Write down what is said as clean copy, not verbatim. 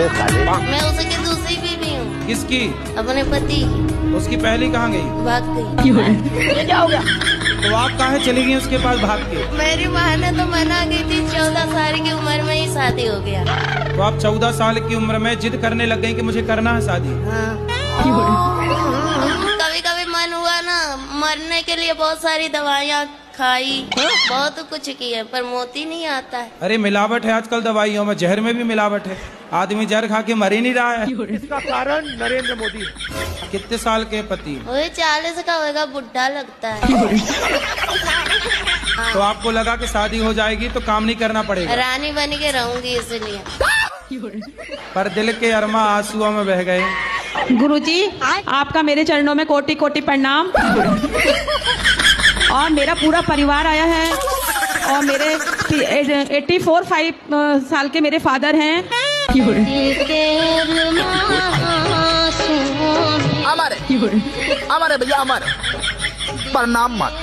मैं उसकी दूसरी बीवी हूँ। किसकी? अपने पति की। उसकी पहली कहाँ गई? भाग गई। ये क्या हो गया? तो आप काहे चली गई उसके पास भाग के? मेरी माँ ने तो मना की थी, 14 साल की उम्र में ही शादी हो गया। तो आप 14 साल की उम्र में जिद करने लग गई कि मुझे करना है शादी? हाँ। कभी कभी मन हुआ ना, मरने के लिए बहुत सारी दवाइयाँ खाई, बहुत कुछ किए, पर मोती नहीं आता है। अरे मिलावट है आजकल दवाइयों में, जहर में भी मिलावट है। आदमी जहर खा के मर ही नहीं रहा है। इसका कारण नरेंद्र मोदी। कितने साल के पति? वही 40 का होगा, बुढ़ा लगता है। तो आपको लगा कि शादी हो जाएगी तो काम नहीं करना पड़ेगा? रानी बन के रहूंगी इसलिए। पर दिल के अरमा आंसुओं में बह गए। गुरुजी, आपका मेरे चरणों में कोटि कोटि प्रणाम। और मेरा पूरा परिवार आया है, और मेरे 84-5 साल के मेरे फादर हैं। हमारे भैया हमारे प्रणाम मत।